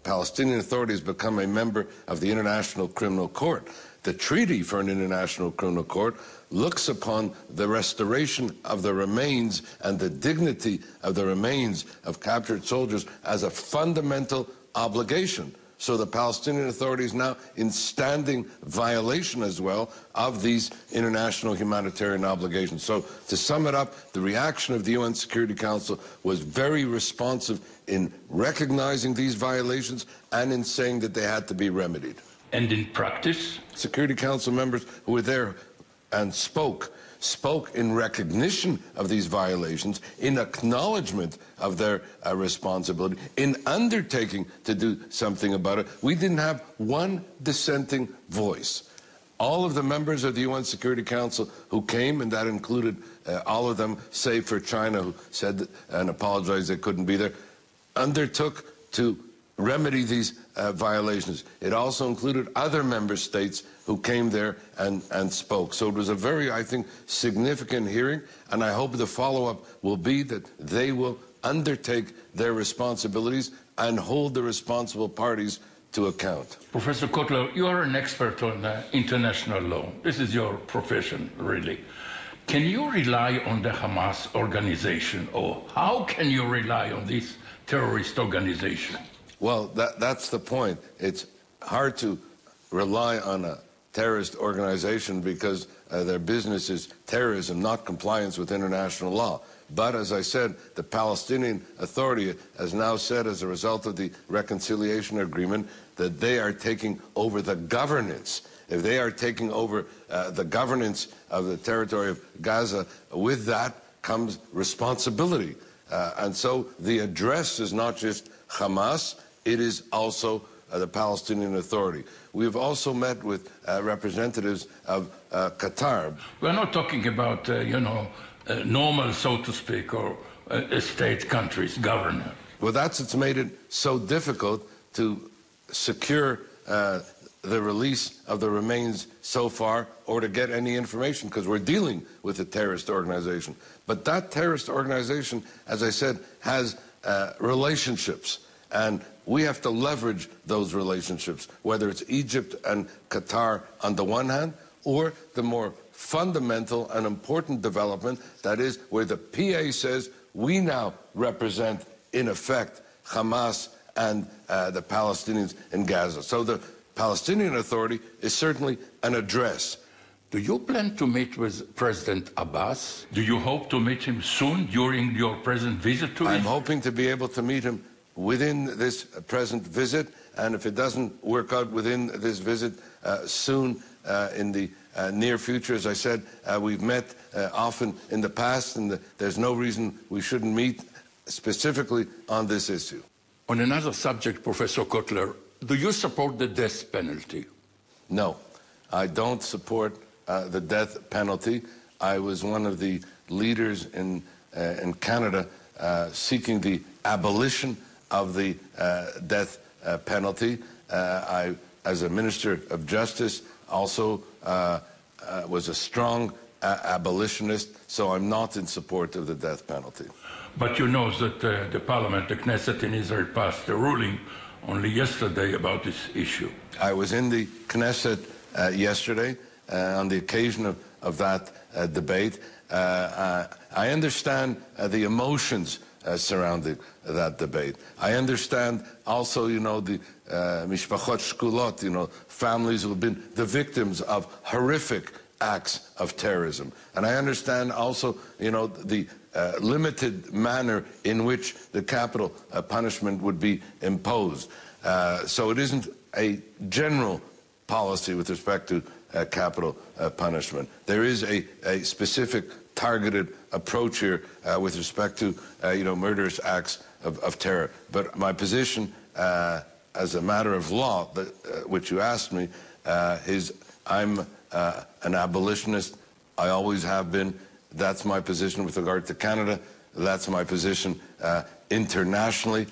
Palestinian Authority has become a member of the International Criminal Court. The treaty for an International Criminal Court looks upon the restoration of the remains and the dignity of the remains of captured soldiers as a fundamental obligation. So the Palestinian Authority is now in standing violation as well of these international humanitarian obligations. So to sum it up, the reaction of the UN Security Council was very responsive in recognizing these violations and in saying that they had to be remedied. And in practice? Security Council members who were there and spoke in recognition of these violations, in acknowledgement of their responsibility, in undertaking to do something about it. We didn't have one dissenting voice. All of the members of the UN Security Council who came, and that included all of them, save for China, who said and apologized they couldn't be there, undertook to remedy these violations. It also included other member states who came there and spoke. So it was a very, I think, significant hearing, and I hope the follow-up will be that they will undertake their responsibilities and hold the responsible parties to account. Professor Kotler, you are an expert on international law. This is your profession, really. Can you rely on the Hamas organization, or how can you rely on this terrorist organization? Well, that's the point. It's hard to rely on a terrorist organization because their business is terrorism, not compliance with international law. But as I said, the Palestinian Authority has now said, as a result of the reconciliation agreement, that they are taking over the governance. If they are taking over the governance of the territory of Gaza, with that comes responsibility. And so the address is not just Hamas, it is also the Palestinian Authority. We have also met with representatives of Qatar. We're not talking about, normal, so to speak, or state countries, governor. Well, that's what's made it so difficult to secure the release of the remains so far, or to get any information, because we're dealing with a terrorist organization. But that terrorist organization, as I said, has relationships, and we have to leverage those relationships, whether it's Egypt and Qatar on the one hand, or the more fundamental and important development, that is where the PA says we now represent, in effect, Hamas and the Palestinians in Gaza. So the Palestinian Authority is certainly an address. Do you plan to meet with President Abbas? Do you hope to meet him soon during your present visit to him? I'm hoping to be able to meet him within this present visit, and if it doesn't work out within this visit, soon in the near future. As I said, we've met often in the past, and there's no reason we shouldn't meet specifically on this issue. On another subject, Professor Kotler, do you support the death penalty? No, I don't support the death penalty. I was one of the leaders in Canada seeking the abolition of the death penalty. I, as a Minister of Justice, also was a strong abolitionist, so I'm not in support of the death penalty. But you know that the parliament, the Knesset in Israel, passed a ruling only yesterday about this issue. I was in the Knesset yesterday on the occasion of that debate. I understand the emotions surrounding that debate. I understand also, the mishpachot shkulot, families who have been the victims of horrific acts of terrorism. And I understand also, the limited manner in which the capital punishment would be imposed. So it isn't a general policy with respect to capital punishment. There is a specific targeted approach here with respect to, murderous acts of terror. But my position as a matter of law, which you asked me, is I'm an abolitionist. I always have been. That's my position with regard to Canada. That's my position internationally.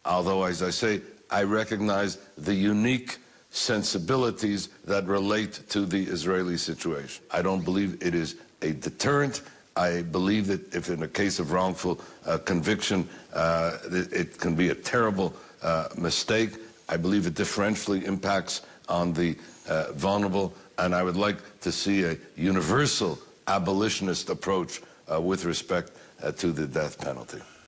Although, as I say, I recognize the unique sensibilities that relate to the Israeli situation. I don't believe it is a deterrent. I believe that if in a case of wrongful conviction, it can be a terrible mistake. I believe it differentially impacts on the vulnerable, and I would like to see a universal abolitionist approach with respect to the death penalty.